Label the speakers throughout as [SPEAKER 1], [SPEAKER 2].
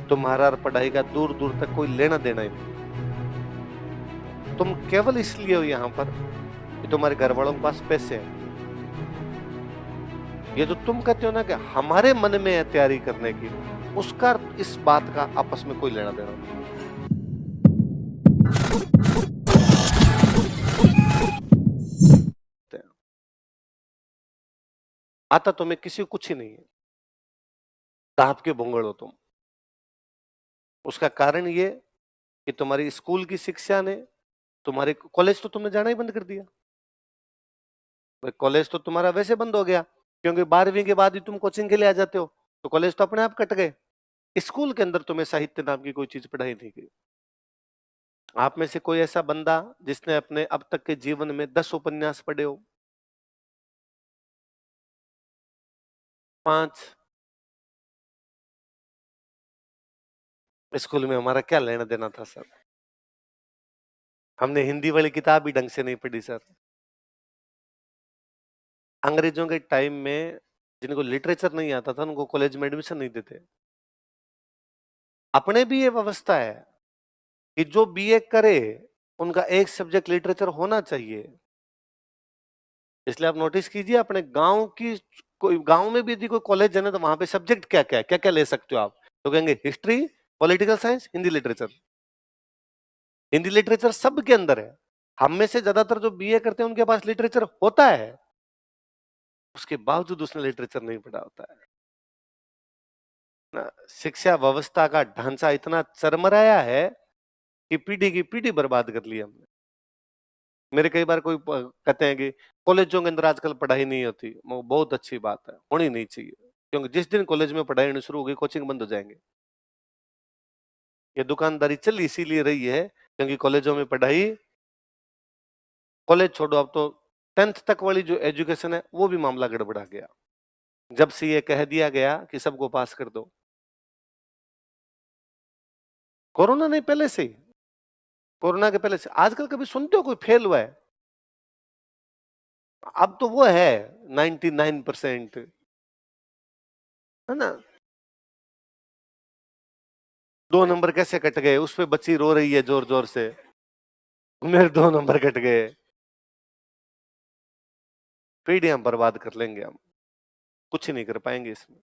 [SPEAKER 1] तुम्हारा और पढ़ाई का दूर दूर तक कोई लेना देना ही नहीं। तुम केवल इसलिए हो यहाँ पर कि तुम्हारे घर वालों के पास पैसे हैं। ये जो तुम कहते हो ना कि हमारे मन में है तैयारी करने की, उसका इस बात का आपस में कोई लेना देना नहीं। आता तुम्हें किसी को कुछ ही नहीं है, दांत के भोंगड़ हो तुम। उसका कारण ये कि तुम्हारी स्कूल की शिक्षा ने, तुम्हारे कॉलेज तो तुमने जाना ही बंद कर दिया। कॉलेज तो तुम्हारा वैसे बंद हो गया क्योंकि 12वीं के बाद ही तुम कोचिंग के लिए आ जाते हो, तो कॉलेज तो अपने आप कट गए। स्कूल के अंदर तुम्हें साहित्य नाम की कोई चीज पढ़ाई नहीं गई। आप में से कोई ऐसा बंदा जिसने अपने अब तक के जीवन में 10 उपन्यास पढ़े हो? 5? स्कूल में हमारा क्या लेना देना था सर? हमने हिंदी वाली किताब भी ढंग से नहीं पढ़ी सर। अंग्रेजों के टाइम में जिनको लिटरेचर नहीं आता था उनको कॉलेज में एडमिशन नहीं देते। अपने भी ये व्यवस्था है कि जो बीए करे उनका एक सब्जेक्ट लिटरेचर होना चाहिए। इसलिए आप नोटिस कीजिए अपने गांव की, कोई गांव में भी यदि कोई कॉलेज है ना तो वहां पे सब्जेक्ट क्या क्या है, क्या क्या ले सकते हो आप? तो कहेंगे history, political science, Hindi literature. Hindi literature सब के अंदर है। हम में से ज्यादातर जो बीए करते हैं उनके पास लिटरेचर होता है, उसके बावजूद उसने लिटरेचर नहीं पढ़ा होता है ना। शिक्षा व्यवस्था का ढांचा इतना चरमराया है कि पीढ़ी की पीढ़ी बर्बाद कर ली हमने। मेरे कई बार कोई कहते हैं कि कॉलेजों के अंदर आजकल पढ़ाई नहीं होती, वो बहुत अच्छी बात है, होनी नहीं चाहिए, क्योंकि जिस दिन कॉलेज में पढ़ाई होनी शुरू होगी कोचिंग बंद हो जाएंगे। ये दुकानदारी चल इसीलिए रही है क्योंकि कॉलेजों में पढ़ाई, कॉलेज छोड़ो अब तो 10th तक वाली जो एजुकेशन है वो भी मामला गड़बड़ा गया जब से ये कह दिया गया कि सबको पास कर दो। कोरोना नहीं, पहले से ही, कोरोना के पहले से आजकल कभी सुनते हो कोई फेल हुआ है? अब तो वो है 99% है ना। 2 नंबर कैसे कट गए उस पे बच्ची रो रही है जोर जोर से, मेरे 2 नंबर कट गए। पीढ़ियां बर्बाद कर लेंगे हम, कुछ नहीं कर पाएंगे इसमें।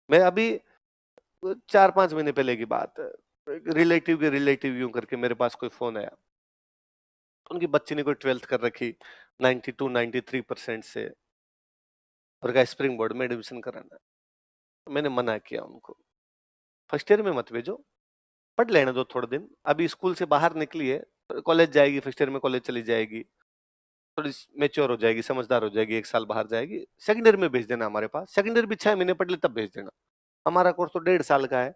[SPEAKER 1] मैं अभी 4-5 महीने पहले की बात है, रिलेटिव के रिलेटिव यूं करके मेरे पास कोई फोन आया, उनकी बच्ची ने कोई 12th कर रखी 92-93% से, और कहा स्प्रिंग बोर्ड में एडमिशन कराना है। मैंने मना किया उनको, फर्स्ट ईयर में मत भेजो, पढ़ लेने दो थोड़े दिन, अभी स्कूल से बाहर निकली है, कॉलेज जाएगी, फर्स्ट ईयर में कॉलेज चली जाएगी, थोड़ी मेच्योर हो जाएगी, समझदार हो जाएगी, 1 साल बाहर जाएगी, सेकंड ईयर में भेज देना हमारे पास। सेकंड ईयर भी 6 महीने पढ़ ले तब भेज देना, हमारा कोर्स तो 1.5 साल का है,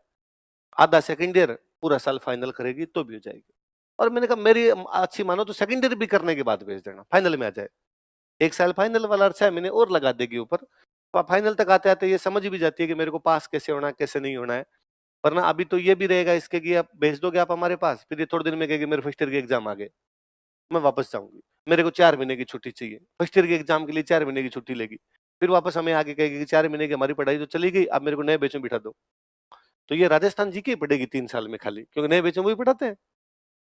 [SPEAKER 1] आधा सेकंड ईयर पूरा साल फाइनल करेगी तो भी हो जाएगी। और मैंने कहा मेरी अच्छी मानो तो सेकंड ईयर भी करने के बाद भेज देना, फाइनल में आ जाए। 1 साल फाइनल वाला और 6 महीने और लगा देगी ऊपर, तो फाइनल तक आते आते ये समझ भी जाती है कि मेरे को पास कैसे होना है कैसे नहीं होना है। वरना अभी तो ये भी रहेगा इसके कि आप भेज दोगे आप हमारे पास, फिर ये थोड़े दिन में कहेगी मेरे फर्स्ट ईयर के एग्जाम आ गए, मैं वापस जाऊंगी, मेरे को 4 महीने की छुट्टी चाहिए, फर्स्ट ईयर के एग्जाम के लिए 4 महीने की छुट्टी लेगी, फिर वापस हमें आगे कहेगी कि 4 महीने की हमारी पढ़ाई तो चली गई, अब मेरे को नए बैचों में बिठा दो। तो ये राजस्थान जी की पढ़ेगी 3 साल में खाली, क्योंकि नए बैचों में भी पढ़ाते हैं।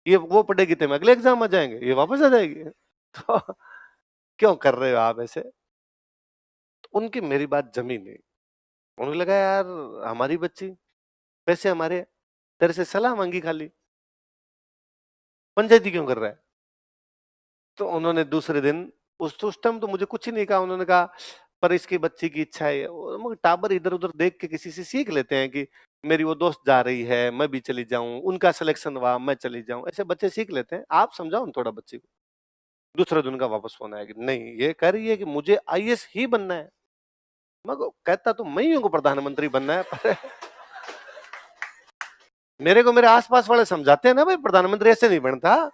[SPEAKER 1] ये वो पढ़ेगी तो अगले एग्जाम आ जाएंगे, ये वापस आ जाएगी। तो क्यों कर रहे हो आप ऐसे? तो उनकी मेरी बात जमी नहीं, उन्हें लगा यार हमारी बच्ची, पैसे हमारे, तेरे से सलाह मांगी खाली, पंचायती क्यों कर रहा है? तो उन्होंने दूसरे दिन, उस टाइम तो मुझे कुछ ही नहीं कहा, उन्होंने कहा पर इसकी बच्ची की इच्छा है, मगर टाबर इधर उधर देख के किसी से सीख लेते हैं कि मेरी वो दोस्त जा रही है मैं भी चली जाऊं, उनका सिलेक्शन हुआ मैं चली जाऊं, ऐसे बच्चे सीख लेते हैं। आप समझाओ थोड़ा बच्चे को। दूसरे दिन का वापस फोन आया कि नहीं ये कह रही है कि मुझे आईएएस ही बनना है। मगर कहता तो मैं ही हूं को प्रधानमंत्री बनना है, पर मेरे को मेरे आसपास वाले समझाते हैं ना भाई प्रधानमंत्री ऐसे नहीं बनता,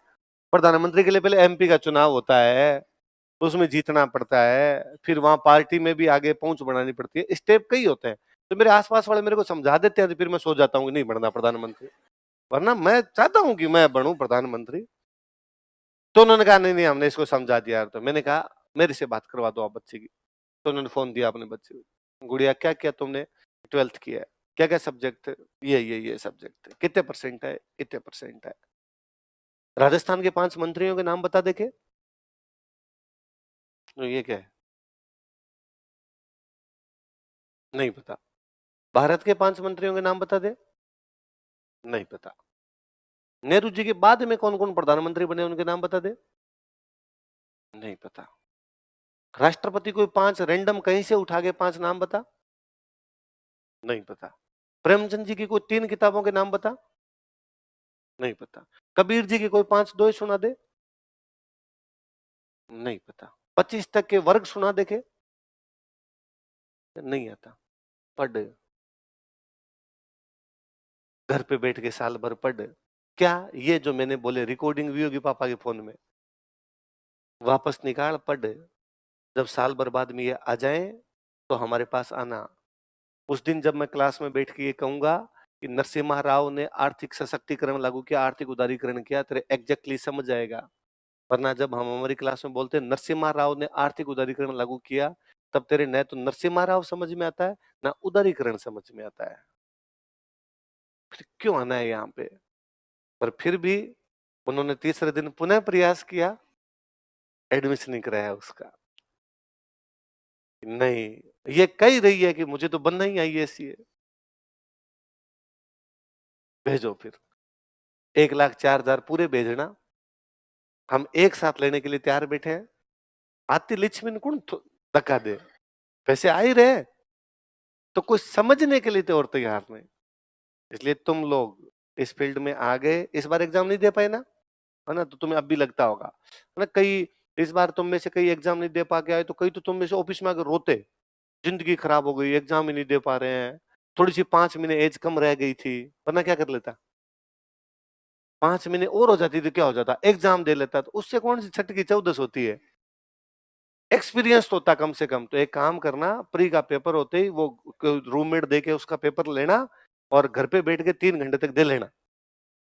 [SPEAKER 1] प्रधानमंत्री के लिए पहले एमपी का चुनाव होता है, उसमें जीतना पड़ता है, फिर वहां पार्टी में भी आगे पहुंच बनानी पड़ती है, स्टेप कई होते हैं। तो मेरे आसपास वाले मेरे को समझा देते हैं तो फिर मैं सो जाता हूँ कि नहीं बनना प्रधानमंत्री, वरना मैं चाहता हूँ कि मैं बनूं प्रधानमंत्री। तो उन्होंने कहा नहीं नहीं हमने इसको समझा दिया यार। तो मैंने कहा मेरे से बात करवा दो आप बच्चे की। तो उन्होंने फोन दिया अपने बच्चे को, गुड़िया क्या किया तुमने? 12th किया है। क्या क्या सब्जेक्ट थे, ये सब्जेक्ट थे, कितने परसेंट है, कितने परसेंट है। राजस्थान के 5 मंत्रियों के नाम बता देखे, तो ये क्या है, नहीं पता। भारत के 5 मंत्रियों के नाम बता दे, नहीं पता। नेहरू जी के बाद में कौन कौन प्रधानमंत्री बने उनके नाम बता दे, नहीं पता। राष्ट्रपति को 5 रैंडम कहीं से उठा के 5 नाम बता, नहीं पता। प्रेमचंद जी की कोई 3 किताबों के नाम बता, नहीं पता। कबीर जी की कोई 5 दोहे सुना दे, नहीं पता। 25 तक के वर्ग सुना देखे, नहीं आता। पढ़, घर पे बैठ के साल भर पढ़। क्या ये जो मैंने बोले रिकॉर्डिंग भी होगी पापा के फोन में, वापस निकाल पढ़। जब साल भर बाद में ये आ जाए तो हमारे पास आना। उस दिन जब मैं क्लास में बैठ के ये कहूंगा कि नरसिम्हा राव ने आर्थिक सशक्तिकरण लागू किया, आर्थिक उदारीकरण किया, तेरे एग्जैक्टली समझ जाएगा। वरना जब हम हमारी क्लास में बोलते हैं नरसिम्हा राव ने आर्थिक उदारीकरण लागू किया, तब तेरे न तो नरसिम्हा राव समझ में आता है ना उदारीकरण समझ में आता है। फिर क्यों आना है यहाँ पे। पर फिर भी उन्होंने तीसरे दिन पुनः प्रयास किया, एडमिशन नहीं कराया उसका। नहीं, ये कह रही है कि मुझे तो बनना ही आईएएस है, भेजो फिर। 1,04,000 पूरे भेजना, हम एक साथ लेने के लिए तैयार बैठे हैं। आती लिचमिन कौन धक्का दे, पैसे आ ही रहे, तो कोई समझने के लिए तो और तैयार नहीं। इसलिए तुम लोग इस फील्ड में आ गए, इस बार एग्जाम नहीं दे पाए ना, है ना, तो तुम्हें अब भी लगता होगा, है ना। कई इस बार तुम में से कई एग्जाम नहीं दे पा के आए, तो कई तो तुम में से ऑफिस में आकर रोते, जिंदगी खराब हो गई, एग्जाम ही नहीं दे पा रहे हैं। थोड़ी सी 5 महीने एज कम रह गई थी, वरना क्या कर लेता, 5 महीने और हो जाती तो क्या हो जाता, एग्जाम दे लेता, तो उससे कौन सी छठ की 14 होती है, एक्सपीरियंस तो होता कम से कम। तो एक काम करना, प्री का पेपर होते ही वो रूममेट दे के उसका पेपर लेना और घर पे बैठ के 3 घंटे तक दे लेना।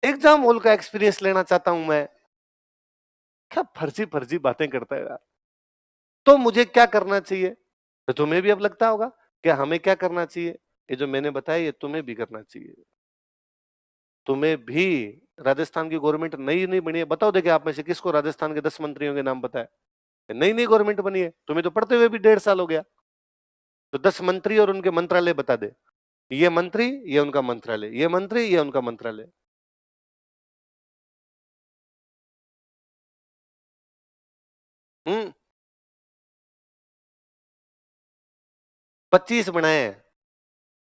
[SPEAKER 1] एग्जाम हॉल का एक्सपीरियंस लेना चाहता हूं मैं, क्या फर्जी फर्जी बातें करता है यार। तो मुझे क्या करना चाहिए, तो तुम्हें भी अब लगता होगा कि हमें क्या करना चाहिए। ये जो मैंने बताया ये तुम्हें भी करना चाहिए। तुम्हें भी, राजस्थान की गवर्नमेंट नई नहीं बनी है, बताओ देखिए आप में से किसको राजस्थान के 10 मंत्रियों के नाम बताए, नई नई गवर्नमेंट बनी है, तुम्हें तो पढ़ते हुए भी 1.5 साल हो गया। तो 10 मंत्री और उनके मंत्रालय बता दे, ये मंत्री ये उनका मंत्रालय, ये मंत्री ये उनका मंत्रालय। हम्म 25 बनाए हैं,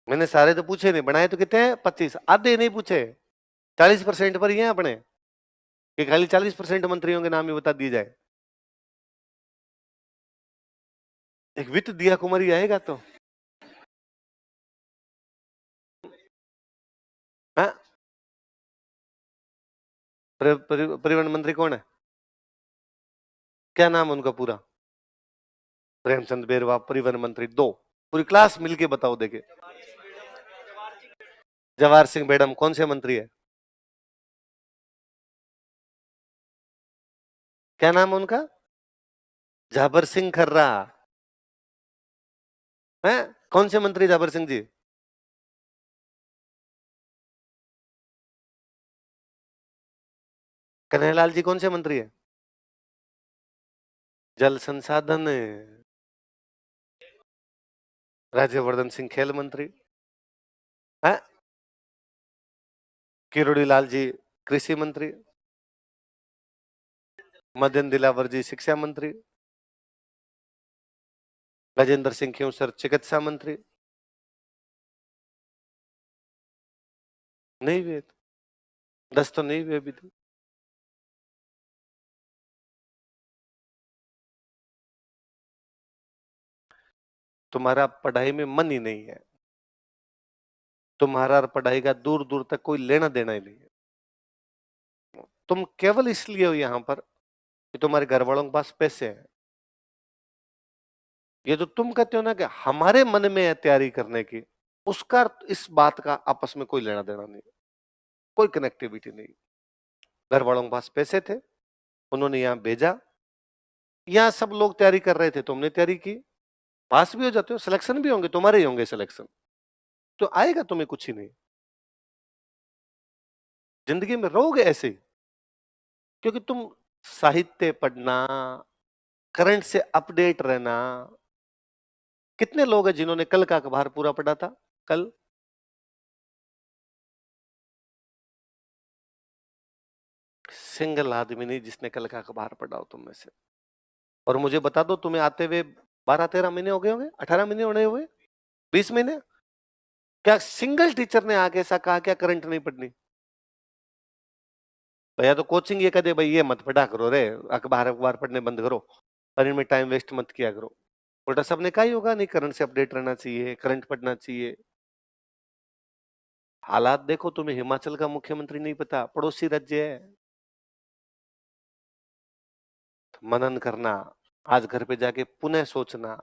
[SPEAKER 1] मैंने सारे तो पूछे नहीं, बनाए तो कितने हैं, 25, आधे नहीं पूछे। 40% पर ही हैं अपने, कि खाली 40% मंत्रियों के नाम ही बता दिए जाए। एक वित्त दिया कुमारी आएगा तो, हाँ, परिवहन मंत्री कौन है, क्या नाम है उनका पूरा, प्रेमचंद बेरवा परिवहन मंत्री। दो, पूरी क्लास मिलके बताओ देखे। जवाहर सिंह मैडम कौन से मंत्री है, क्या नाम है उनका, जाबर सिंह खर्रा है। कौन से मंत्री जाबर सिंह जी, कन्हैयालाल जी कौन से मंत्री है, जल संसाधन। राज्यवर्धन सिंह खेल मंत्री है। किरोड़ी लाल जी कृषि मंत्री, मदन दिलावर जी शिक्षा मंत्री, गजेंद्र सिंह खेवसर चिकित्सा मंत्री। नहीं हुए, 10 तो नहीं हुए अभी तो। तुम्हारा पढ़ाई में मन ही नहीं है, तुम्हारा और पढ़ाई का दूर दूर तक कोई लेना देना ही नहीं है। तुम केवल इसलिए हो यहाँ पर कि तुम्हारे घर वालों के पास पैसे हैं। ये जो तुम कहते हो ना कि हमारे मन में है तैयारी करने की, उसका इस बात का आपस में कोई लेना देना नहीं, कोई कनेक्टिविटी नहीं। घर वालों के पास पैसे थे, उन्होंने यहाँ भेजा, यहाँ सब लोग तैयारी कर रहे थे, तुमने तैयारी की, पास भी हो जाते हो, सिलेक्शन भी होंगे, तुम्हारे ही होंगे सिलेक्शन। तो आएगा तुम्हें कुछ ही नहीं। जिंदगी में रहोगे ऐसे ही, क्योंकि तुम साहित्य पढ़ना, करंट से अपडेट रहना। कितने लोग हैं जिन्होंने कल का अखबार पूरा पढ़ा था? कल सिंगल आदमी नहीं जिसने कल का अखबार पढ़ा हो तुम में से। और मुझे बता दो, तुम्हें आते हुए 12-13 महीने हो गए होंगे, 18 महीने होने हुए, 20 महीने। क्या सिंगल टीचर ने आके ऐसा कहा क्या करंट नहीं पढ़नी? भैया तो कोचिंग ये कह दे भाई ये मत पढ़ा करो रे, अखबार अखबार पढ़ने बंद करो और इनमें टाइम वेस्ट मत किया करो। उल्टा सबने कहा ही होगा नहीं, करंट से अपडेट रहना चाहिए, करंट पढ़ना चाहिए। हालात देखो, तुम्हें हिमाचल का मुख्यमंत्री नहीं पता, पड़ोसी राज्य है। मनन करना, आज घर पे जाके पुनः सोचना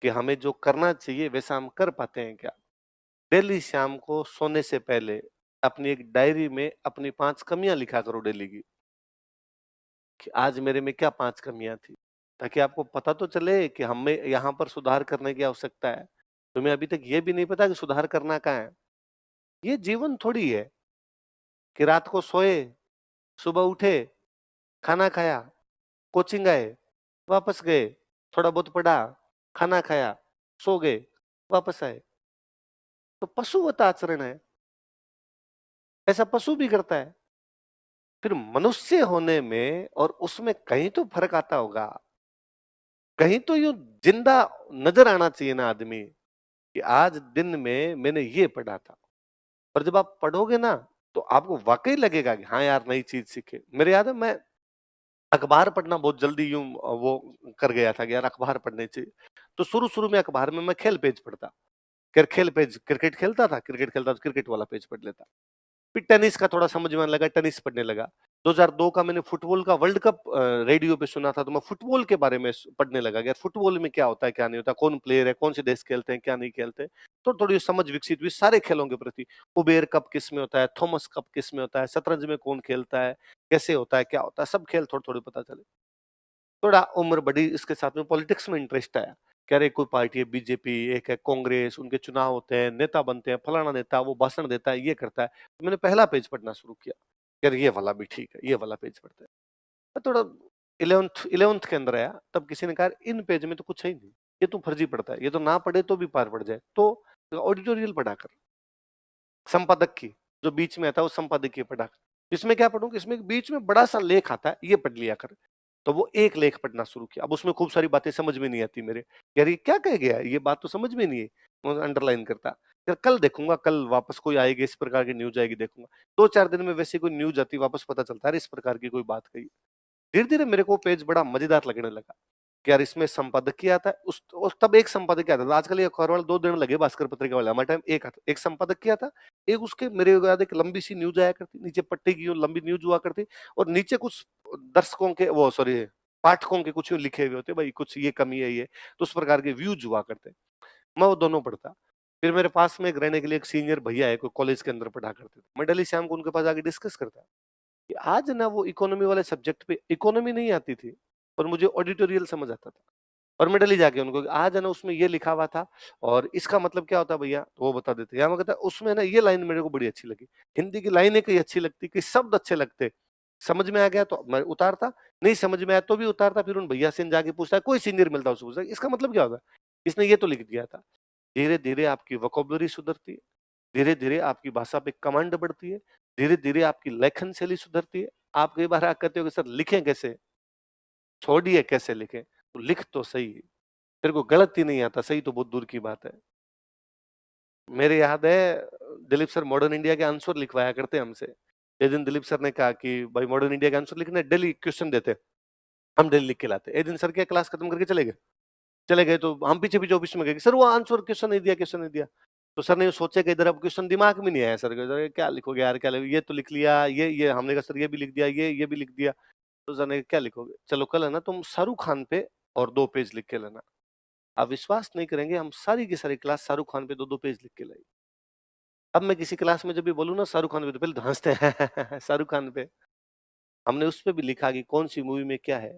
[SPEAKER 1] कि हमें जो करना चाहिए वैसा हम कर पाते हैं क्या। डेली शाम को सोने से पहले अपनी एक डायरी में अपनी 5 कमियां लिखा करो डेली की, कि आज मेरे में क्या 5 कमियां थी, ताकि आपको पता तो चले कि हमें यहाँ पर सुधार करने की आवश्यकता है। तुम्हें अभी तक ये भी नहीं पता कि सुधार करना कहाँ है। ये जीवन थोड़ी है कि रात को सोए, सुबह उठे, खाना खाया, कोचिंग गए, वापस गए, थोड़ा बहुत पढ़ा, खाना खाया, सो गए, वापस आए। तो पशुवत आचरण है, ऐसा पशु भी करता है। फिर मनुष्य होने में और उसमें कहीं तो फर्क आता होगा, कहीं तो यूं जिंदा नजर आना चाहिए ना आदमी, कि आज दिन में मैंने ये पढ़ा था। और जब आप पढ़ोगे ना, तो आपको वाकई लगेगा कि हाँ यार नई चीज सीखे। मेरे याद है, मैं अखबार पढ़ना बहुत जल्दी यूं वो कर गया था कि यार अखबार पढ़ने चाहिए। तो शुरू शुरू में अखबार में मैं खेल पेज पढ़ता, खेल पेज, क्रिकेट खेलता था, क्रिकेट खेलता तो क्रिकेट वाला पेज पढ़ लेता। फिर टेनिस का थोड़ा समझ में आने लगा, टेनिस पढ़ने लगा। 2002 का मैंने फुटबॉल का वर्ल्ड कप रेडियो पे सुना था, तो मैं फुटबॉल के बारे में पढ़ने लगा कि यार फुटबॉल में क्या होता है क्या नहीं होता, कौन प्लेयर है, कौन से देश खेलते हैं क्या नहीं खेलते। तो थोड़ी समझ विकसित हुई सारे खेलों के प्रति। उबेर कप किस में होता है, थॉमस कप किस में होता है, शतरंज में कौन खेलता है, कैसे होता है, क्या होता है, सब खेल थोड़े थोड़े पता चले। थोड़ा उम्र बढ़ी, इसके साथ में पॉलिटिक्स में इंटरेस्ट आया। कह रहे कोई पार्टी है बीजेपी, एक है कांग्रेस, उनके चुनाव होते हैं, नेता बनते हैं, फलाना नेता वो भाषण देता है, ये करता है। तो मैंने पहला पेज पढ़ना शुरू किया, यार ये वाला भी ठीक है, ये वाला पेज पढ़ते हैं। मैं थोड़ा इलेवेंथ के अंदर आया, तब किसी ने कहा इन पेज में तो कुछ है ही नहीं, ये तो फर्जी पढ़ता है, ये तो ना पढ़े तो भी पार पड़ जाए। तो ऑडिटोरियल पढ़ा कर, संपादक की जो बीच में आता है वो संपादकीय पढ़ा कर। इसमें क्या पढ़ूंगा, इसमें बीच में बड़ा सा लेख आता है, ये पढ़ लिया कर। तो वो एक लेख पढ़ना शुरू किया। अब उसमें खूब सारी बातें समझ में नहीं आती मेरे, यार ये क्या कह गया, ये बात तो समझ में नहीं है। मैं अंडरलाइन करता, यार कल देखूंगा, कल वापस कोई आएगी इस प्रकार की न्यूज आएगी देखूंगा। 2-4 दिन में वैसे कोई न्यूज आती, वापस पता चलता है इस प्रकार की कोई बात कही। धीरे धीरे मेरे को पेज बड़ा मजेदार लगने लगा कि यार इसमें संपादकीय आता है, उस तब एक संपादकीय आता था। आजकल ये अखबार वाले 2 दिन लगे, भास्कर पत्रिका वाले, हमारे टाइम एक आता, एक संपादकीय आता, एक उसके मेरे याद एक लंबी सी न्यूज आया करती, नीचे पट्टी की लंबी न्यूज हुआ करती, और नीचे कुछ दर्शकों के वो सॉरी पाठकों के कुछ लिखे हुए होते, भाई कुछ ये कमी है ये, तो उस प्रकार के व्यूज हुआ करते। मैं वो दोनों पढ़ता। फिर मेरे पास में एक रहने के लिए एक सीनियर भैया है, कोई कॉलेज के अंदर पढ़ा करते थे, मैं डेली शाम को उनके पास आके डिस्कस करता कि आज ना वो इकोनॉमी वाले सब्जेक्ट पे, इकोनॉमी नहीं आती थी पर मुझे ऑडिटोरियल समझ आता था। और मैं डेली जाके उनको आज है ना उसमें ये लिखा हुआ था और इसका मतलब क्या होता है भैया, तो वो बता देते। या मैं कहता उसमें ना ये लाइन मेरे को बड़ी अच्छी लगी, हिंदी की लाइनें कई अच्छी लगती, कई शब्द अच्छे लगते, समझ में आ गया तो मैं उतारता, नहीं समझ में आया तो भी उतारता। फिर उन भैया से जाके पूछता, कोई सीनियर मिलता उससे पूछता इसका मतलब क्या होता है, इसने ये तो लिख दिया था। धीरे धीरे आपकी वोकेबुलरी सुधरती है, धीरे धीरे आपकी भाषा पे कमांड बढ़ती है, धीरे धीरे आपकी लेखन शैली सुधरती है। आप कई बार कहते हो कि सर लिखें कैसे, छोड़िए कैसे लिखें, तो लिख तो सही, तेरे को गलत ही नहीं आता, सही तो बहुत दूर की बात है। मेरे याद है दिलीप सर मॉडर्न इंडिया के आंसर लिखवाया करते हमसे। एक दिन दिलीप सर ने कहा कि भाई मॉडर्न इंडिया के आंसर लिखने, डेली क्वेश्चन देते, हम डेली लिख के लाते। एक दिन सर क्या क्लास खत्म करके चले गए, चले गए तो हम पीछे पीछे ऑफिस में गए, सर वो आंसर क्वेश्चन नहीं दिया, क्वेश्चन नहीं दिया। तो सर ने सोचा कि इधर अब क्वेश्चन दिमाग में नहीं आया सर के, क्या लिखोगे यार, क्या लिखोगे? ये तो लिख लिया, ये हमने कहा सर ये भी लिख दिया, ये भी लिख दिया। तो सर ने कहा, क्या लिखोगे, चलो कल है ना तुम शाहरुख खान पे और 2 पेज लिख के लेना। आप विश्वास नहीं करेंगे, हम सारी की सारी क्लास शाहरुख खान पे 2-2 पेज लिख के लाई। अब मैं किसी क्लास में जब भी बोलूँ ना शाहरुख खान पे, तो पहले तो हंसते हैं शाहरुख खान पे। हमने उस पे भी लिखा कि कौन सी मूवी में क्या है।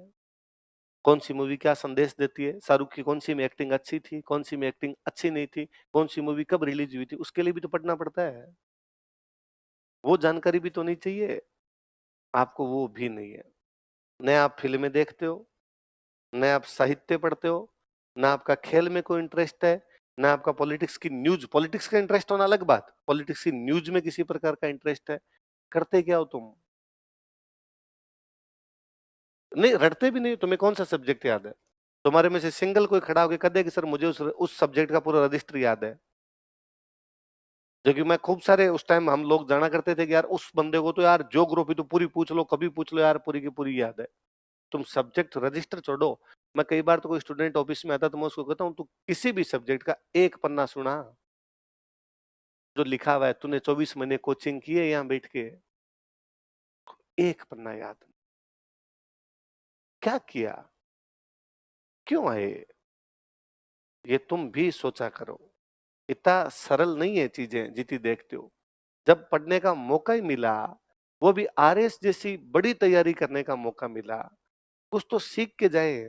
[SPEAKER 1] कौन सी मूवी क्या संदेश देती है, शाहरुख की कौन सी में एक्टिंग अच्छी थी, कौन सी में एक्टिंग अच्छी नहीं थी, कौन सी मूवी कब रिलीज हुई थी, उसके लिए भी तो पढ़ना पड़ता है। वो जानकारी भी तो नहीं चाहिए आपको, वो भी नहीं है। न आप फिल्में देखते हो, न आप साहित्य पढ़ते हो, न आपका खेल में कोई इंटरेस्ट है, न आपका पॉलिटिक्स की न्यूज, पॉलिटिक्स का इंटरेस्ट होना अलग बात, पॉलिटिक्स की न्यूज में किसी प्रकार का इंटरेस्ट है। करते क्या हो तुम? नहीं, रटते भी नहीं। तुम्हें कौन सा सब्जेक्ट याद है? तुम्हारे में से सिंगल कोई खड़ा होकर कह दे कि सर मुझे उस सब्जेक्ट का पूरा रजिस्टर याद है। जो कि मैं खूब सारे उस टाइम हम लोग जाना करते थे कि यार उस बंदे को तो यार ज्योग्राफी तो पूरी पूछ लो, कभी पूछ लो यार, पूरी की पूरी याद है। तुम सब्जेक्ट रजिस्टर छोड़ो। मैं कई बार तो कोई स्टूडेंट ऑफिस में आता तो मैं उसको कहता हूँ, तू किसी भी सब्जेक्ट का एक पन्ना सुना जो लिखा हुआ है, तूने 24 महीने कोचिंग की है यहाँ बैठ के, एक पन्ना याद नहीं। क्या किया, क्यों आए, ये तुम भी सोचा करो। इतना सरल नहीं है चीजें जितनी देखते हो। जब पढ़ने का मौका ही मिला, वो भी आरएस जैसी बड़ी तैयारी करने का मौका मिला, कुछ तो सीख के जाए।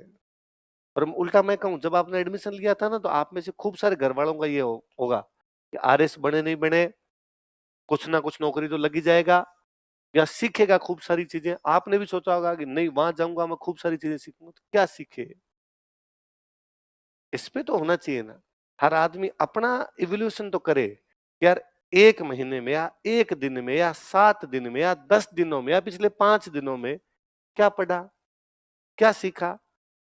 [SPEAKER 1] और उल्टा मैं कहूं, जब आपने एडमिशन लिया था ना, तो आप में से खूब सारे घर वालों का ये होगा कि आरएस बने नहीं बने, कुछ ना कुछ नौकरी तो लगी जाएगा या सीखेगा खूब सारी चीजें। आपने भी सोचा होगा कि नहीं, वहां जाऊंगा मैं खूब सारी चीजें सीखूंगा, तो क्या सीखे? इस पे तो होना चाहिए ना। हर आदमी अपना इवोल्यूशन तो करे कि यार, 1 महीने में या 1 दिन में या 7 दिन में या 10 दिनों में या पिछले 5 दिनों में क्या पढ़ा, क्या सीखा,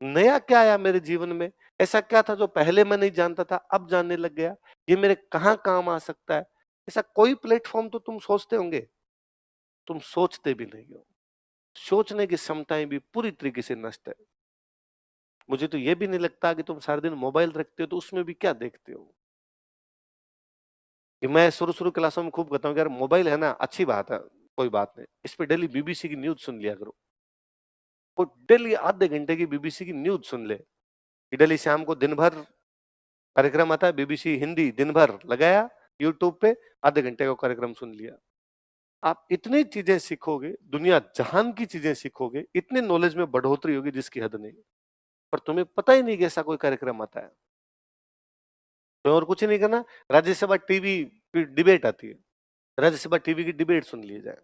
[SPEAKER 1] नया क्या आया मेरे जीवन में, ऐसा क्या था जो पहले मैं नहीं जानता था अब जानने लग गया, ये मेरे कहाँ काम आ सकता है। ऐसा कोई प्लेटफॉर्म तो तुम सोचते होंगे, तुम सोचते भी नहीं हो। सोचने की क्षमताएं भी पूरी तरीके से नष्ट है। मुझे तो ये भी नहीं लगता कि तुम सारा दिन मोबाइल रखते हो तो उसमें भी क्या देखते हो। कि मैं शुरू शुरू क्लासों में खूब कहता हूँ कि यार मोबाइल है ना, अच्छी बात है, कोई बात नहीं, इस पे डेली बीबीसी की न्यूज सुन लिया करो। वो डेली आधे घंटे की बीबीसी की न्यूज सुन ले, कि डेली शाम को दिन भर कार्यक्रम आता है बीबीसी हिंदी, दिन भर लगाया यूट्यूब पे, आधे घंटे का कार्यक्रम सुन लिया। आप इतनी चीजें सीखोगे, दुनिया जहान की चीजें सीखोगे, इतने नॉलेज में बढ़ोतरी होगी जिसकी हद नहीं। पर तुम्हें पता ही नहीं कि ऐसा कोई कार्यक्रम आता है। तो और कुछ नहीं करना, राज्यसभा टीवी की डिबेट आती है, राज्यसभा टीवी की डिबेट सुन ली जाए,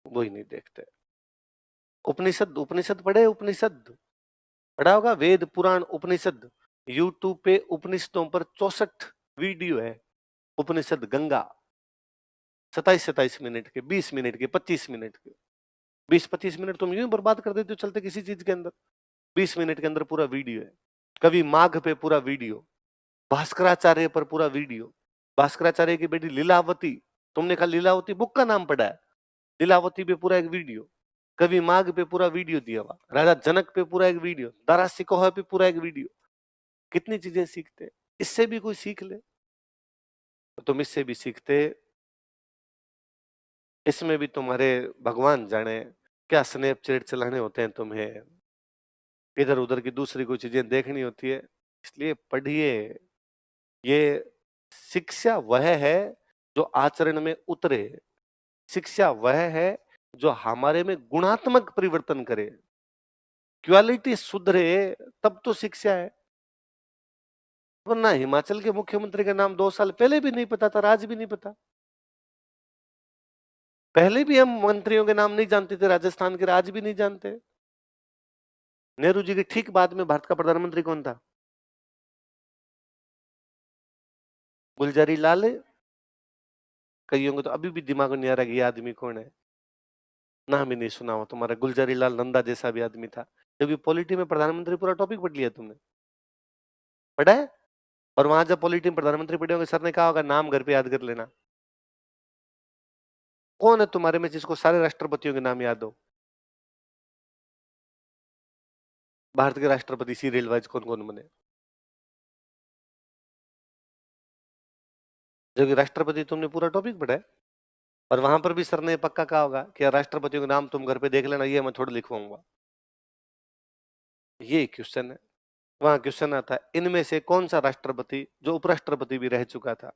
[SPEAKER 1] वही नहीं देखते। उपनिषद, उपनिषद पढ़े? उपनिषद पढ़ा होगा, वेद पुराण उपनिषद। यूट्यूब पे उपनिषदों पर 64 वीडियो है। उपनिषद गंगा, 27-27 मिनट के, 20 मिनट के, 25 मिनट के। 20-25 मिनट तुम यूं बर्बाद कर देते हो चलते किसी चीज के अंदर। 20 मिनट के अंदर पूरा वीडियो है। कवि माघ पे पूरा वीडियो, भास्कराचार्य पर पूरा वीडियो, भास्कराचार्य की बेटी लीलावती, तुमने कहा लीलावती बुक का नाम पढ़ा है, लीलावती पे पूरा एक वीडियो, कवि माघ पे पूरा वीडियो दिया हुआ, राजा जनक पे पूरा एक वीडियो, दारा सिकोहा पे पूरा एक वीडियो। कितनी चीजें सीखते, इससे भी कोई सीख ले तो तुम इससे भी सीखते। इसमें भी तुम्हारे भगवान जाने क्या स्नैपचैट चलाने होते हैं तुम्हें, इधर उधर की दूसरी कोई चीजें देखनी होती है। इसलिए पढ़िए। ये शिक्षा वह है जो आचरण में उतरे, शिक्षा वह है जो हमारे में गुणात्मक परिवर्तन करे, क्वालिटी सुधरे, तब तो शिक्षा है। वरना हिमाचल के मुख्यमंत्री का नाम 2 साल पहले भी नहीं पता था, आज भी नहीं पता। पहले भी हम मंत्रियों के नाम नहीं जानते थे, राजस्थान के आज भी नहीं जानते। नेहरू जी के ठीक बाद में भारत का प्रधानमंत्री कौन था? गुलजारी लाल। कईयों को तो अभी भी दिमाग में नहीं आ रहा कि ये आदमी कौन है, नाम ही नहीं सुना हो तुम्हारा। गुलजारी लाल नंदा जैसा भी आदमी था, जबकि पॉलिटी में प्रधानमंत्री पूरा टॉपिक पढ़ लिया तुमने, पढ़ा है? और वहां जब पॉलिटी में प्रधानमंत्री पढ़े होंगे, सर ने कहा होगा नाम घर पे याद कर लेना। कौन है तुम्हारे में जिसको सारे राष्ट्रपतियों के नाम याद हो? भारत के राष्ट्रपति सीरियल वाइज कौन कौन बने? जबकि राष्ट्रपति तुमने पूरा टॉपिक पढ़ा है, और वहां पर भी सर ने पक्का कहा होगा कि यार राष्ट्रपतियों के नाम तुम घर पे देख लेना, ये मैं थोड़ा लिखवाऊंगा। ये क्वेश्चन है। वहां क्वेश्चन आता है, इनमें से कौन सा राष्ट्रपति जो उपराष्ट्रपति भी रह चुका था?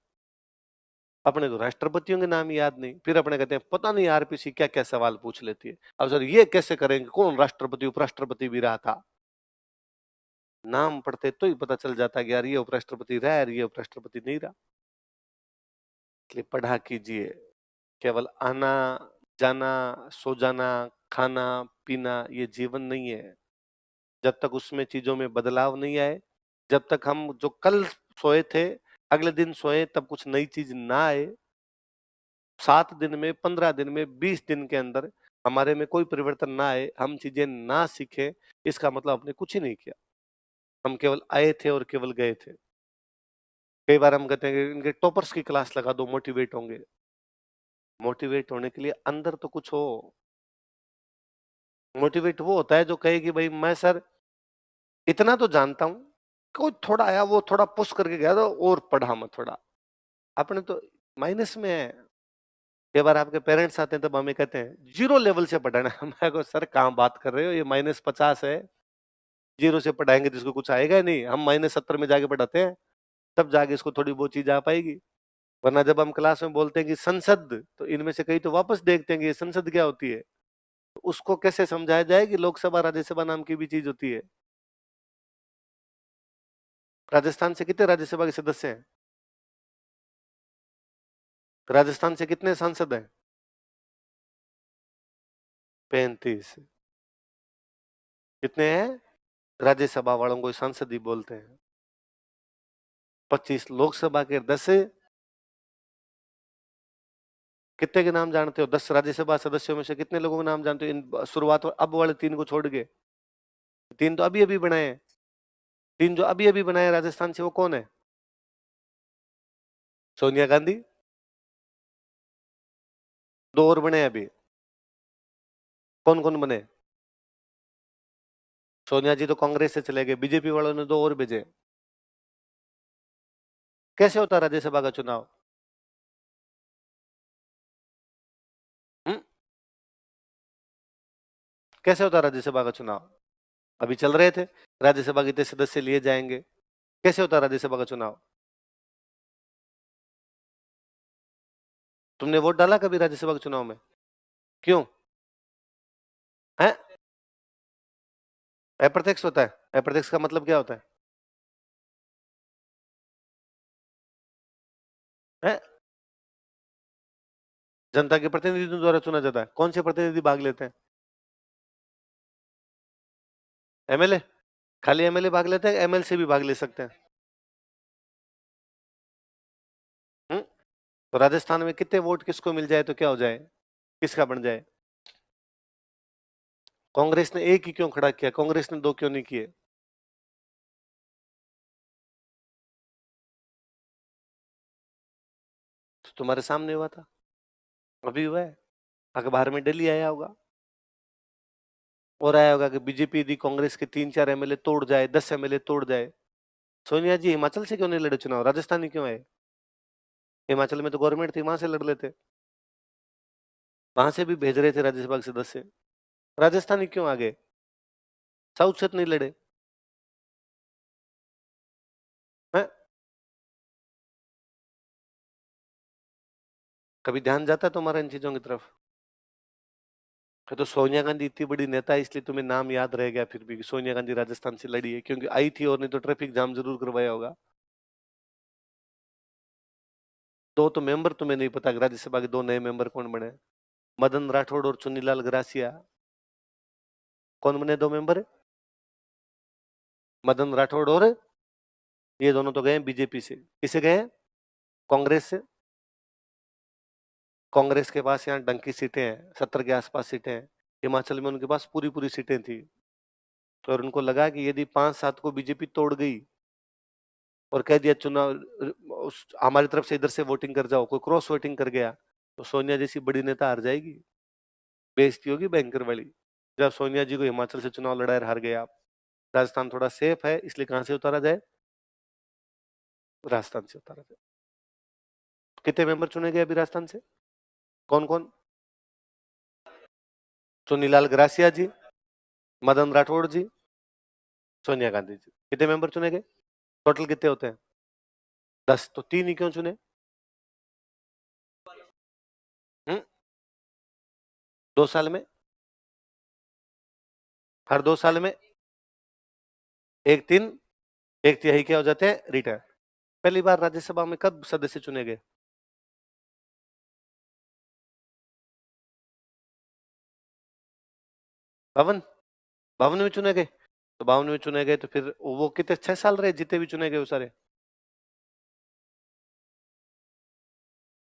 [SPEAKER 1] अपने तो राष्ट्रपतियों के नाम याद नहीं, फिर अपने कहते हैं पता नहीं आरपीसी क्या क्या सवाल पूछ लेती है। अब सर ये कैसे करेंगे, कौन राष्ट्रपति उपराष्ट्रपति भी रहा था? नाम पढ़ते तो ही पता चल जाता है कि यार ये उपराष्ट्रपति रहा है, ये उपराष्ट्रपति नहीं रहा। इसलिए पढ़ा कीजिए। केवल आना जाना, सो जाना, खाना पीना ये जीवन नहीं है। जब तक उसमें चीजों में बदलाव नहीं आए, जब तक हम जो कल सोए थे अगले दिन सोए तब कुछ नई चीज ना आए, 7 दिन में, 15 दिन में, 20 दिन के अंदर हमारे में कोई परिवर्तन ना आए, हम चीजें ना सीखें, इसका मतलब हमने कुछ ही नहीं किया। हम केवल आए थे और केवल गए थे। कई बार हम कहते हैं कि इनके टॉपर्स की क्लास लगा दो, मोटिवेट होंगे। मोटिवेट होने के लिए अंदर तो कुछ हो। मोटिवेट वो होता है जो कहे कि भाई मैं सर इतना तो जानता हूं, कोई थोड़ा आया वो थोड़ा पुश करके गया तो और पढ़ा मैं थोड़ा, अपने तो माइनस में है। कई बार आपके पेरेंट्स आते हैं तब हमें कहते हैं जीरो लेवल से पढ़ाना। मैं को सर कहाँ बात कर रहे हो, ये -50 है, जीरो से पढ़ाएंगे जिसको कुछ आएगा ही नहीं। हम -70 में जाके पढ़ाते हैं, तब जाके इसको थोड़ी बहुत चीज आ पाएगी। वरना जब हम क्लास में बोलते हैं कि संसद, तो इनमें से कई तो वापस देखते हैं कि ये संसद क्या होती है। तो उसको कैसे समझाया जाए कि लोकसभा राज्यसभा नाम की भी चीज होती है। राजस्थान से कितने राज्यसभा के सदस्य हैं? राजस्थान से कितने सांसद हैं? 35। कितने हैं? राज्यसभा वालों को सांसद ही बोलते हैं। 25 लोकसभा के 10। कितने के नाम जानते हो? 10 राज्यसभा सदस्यों में से कितने लोगों के नाम जानते हो इन शुरुआत अब वाले 3 को छोड़ के? 3 तो अभी अभी बनाए हैं। 3 जो अभी अभी बनाए राजस्थान से, वो कौन है? सोनिया गांधी। 2 और बने अभी। कौन कौन बने? सोनिया जी तो कांग्रेस से चले गए, बीजेपी वालों ने 2 और भेजे। कैसे होता राज्यसभा का चुनाव? हम्म? कैसे होता राज्यसभा का चुनाव? अभी चल रहे थे, राज्यसभा के कितने सदस्य लिए जाएंगे। कैसे होता राज्यसभा का चुनाव? तुमने वोट डाला कभी राज्यसभा के चुनाव में? क्यों? है? अप्रत्यक्ष होता है। अप्रत्यक्ष का मतलब क्या होता है? जनता के प्रतिनिधित्व द्वारा चुना जाता है। कौन से प्रतिनिधि भाग लेते हैं? एमएलए। खाली एमएलए भाग लेते हैं, एमएलसी भी भाग ले सकते हैं। हम्म? तो राजस्थान में कितने वोट किसको मिल जाए तो क्या हो जाए, किसका बन जाए? कांग्रेस ने एक ही क्यों खड़ा किया, कांग्रेस ने 2 क्यों नहीं किए? तो तुम्हारे सामने हुआ था, अभी हुआ है, अखबार में डेली आया होगा। और आया होगा कि बीजेपी यदि कांग्रेस के 3-4 एमएलए तोड़ जाए, 10 एमएलए तोड़ जाए। सोनिया जी हिमाचल से क्यों नहीं लड़े चुनाव, राजस्थान ही क्यों आए? हिमाचल में तो गवर्नमेंट थी, वहां से लड़ लेते। वहां से भी भेज रहे थे राज्यसभा के सदस्य। राजस्थान ही क्यों आ गए? साउथ से तो नहीं लड़े हैं? कभी ध्यान जाता है तुम्हारा इन चीजों की तरफ? तो सोनिया गांधी इतनी बड़ी नेता है इसलिए तुम्हें नाम याद रह गया, फिर भी सोनिया गांधी राजस्थान से लड़ी है क्योंकि आई थी, और नहीं तो ट्रैफिक जाम जरूर करवाया होगा। 2 तो मेंबर तुम्हें नहीं पता कि राज्यसभा के 2 नए मेंबर कौन बने? मदन राठौड़ और चुन्नीलाल ग्रासिया। कौन बने 2 मेंबर? मदन राठौड़ और ये दोनों तो गए बीजेपी से। किसे गए? कांग्रेस से। कांग्रेस के पास यहाँ डंकी सीटें हैं, 70 के आसपास सीटें हैं। हिमाचल में उनके पास पूरी पूरी सीटें थी। तो और उनको लगा कि यदि 5-7 को बीजेपी तोड़ गई और कह दिया चुनाव हमारी तरफ से इधर से वोटिंग कर जाओ, कोई क्रॉस वोटिंग कर गया, तो सोनिया जैसी बड़ी नेता हार जाएगी, बेइज्जती होगी बैंकर वाली। जब सोनिया जी को हिमाचल से चुनाव लड़ाए हार गए आप। राजस्थान थोड़ा सेफ है, इसलिए कहां से उतारा जाए? राजस्थान से उतारा जाए। कितने मेंबर चुने गए अभी राजस्थान से? कौन कौन? चुन्नीलाल ग्रासिया जी, मदन राठौड़ जी, सोनिया गांधी जी। कितने मेंबर चुने गए? टोटल कितने होते हैं? 10। तो 3 ही क्यों चुने? 2 साल में? हर 2 साल में एक तिहाई क्या हो जाते हैं, रिटायर। पहली बार राज्यसभा में कब सदस्य चुने गए? 52, 52 में चुने गए। तो 52 में चुने गए तो फिर वो कितने, 6 साल रहे, जितने भी चुने गए वो सारे।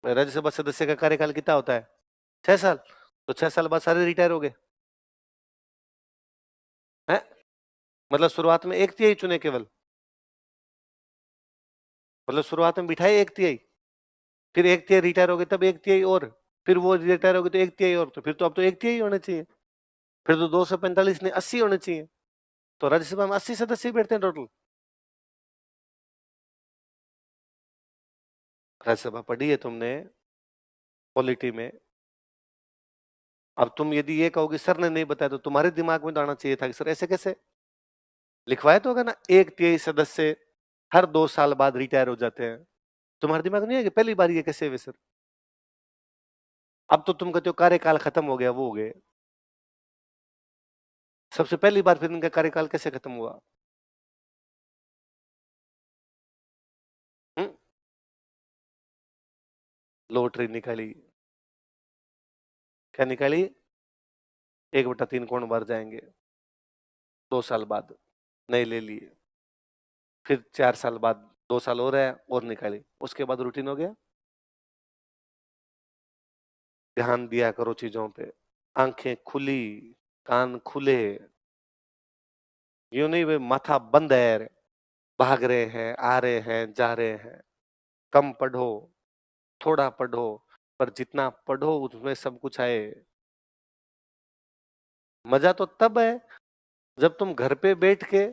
[SPEAKER 1] राज्यसभा सदस्य का कार्यकाल कितना होता है? 6 साल। तो 6 साल बाद सारे रिटायर हो गए हैं। मतलब शुरुआत में एक तिहाई चुने केवल, मतलब शुरुआत में बिठाए एक तिहाई, फिर एक तिहाई रिटायर हो गए, तब एक तिहाई और, फिर वो रिटायर हो गए तो एक तिहाई और, तो फिर तो अब तो एक तिहाई होने चाहिए। फिर तो 245 ने 80 होने चाहिए। तो राज्यसभा में 80 सदस्य बैठते हैं टोटल। राज्यसभा पढ़ी है तुमने पॉलिटी में? अब तुम यदि ये कहोगे सर ने नहीं बताया, तो तुम्हारे दिमाग में तो आना चाहिए था कि सर ऐसे कैसे। लिखवाया तो होगा ना, एक तिहाई सदस्य हर 2 साल बाद रिटायर हो जाते हैं। तुम्हारे दिमाग में नहीं है कि पहली बार ये कैसे हुए सर? अब तो तुम कहते हो कार्यकाल खत्म हो गया, वो हो गए। सबसे पहली बार फिर इनका कार्यकाल कैसे खत्म हुआ? हम्म? लॉटरी निकाली। क्या निकाली? 1/3 कौन बार जाएंगे, 2 साल बाद नए ले लिए। फिर 4 साल बाद 2 साल और निकाली, उसके बाद रूटीन हो गया। ध्यान दिया करो चीजों पे, आंखें खुली, कान खुले। यूं नहीं वे माथा बंद है, भाग रहे हैं, आ रहे हैं, जा रहे हैं। कम पढ़ो, थोड़ा पढ़ो, पर जितना पढ़ो उसमें सब कुछ आए। मजा तो तब है जब तुम घर पे बैठ के,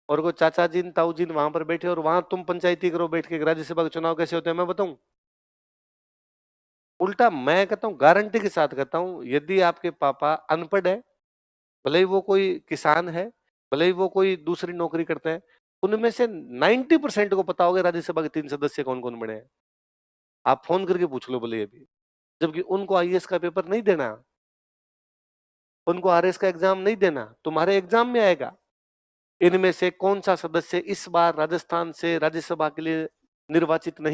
[SPEAKER 1] और कोई चाचा जी ताऊ जी वहां पर बैठे, और वहां तुम पंचायती करो बैठ के राज्यसभा के चुनाव कैसे होते हैं मैं बताऊं। उल्टा मैं कहता हूँ, गारंटी के साथ कहता हूँ, यदि आपके पापा अनपढ़ है, भले ही वो कोई किसान है, भले ही वो कोई दूसरी नौकरी करते हैं, उनमें से 90% को पता होगा राज्यसभा के 3 सदस्य कौन कौन बने हैं। आप फोन करके पूछ लो भले अभी। जबकि उनको आईएएस का पेपर नहीं देना, उनको आरएस का एग्जाम नहीं देना, तुम्हारे एग्जाम में आएगा इनमें से कौन सा सदस्य इस बार राजस्थान से राज्यसभा के लिए निर्वाचित नहीं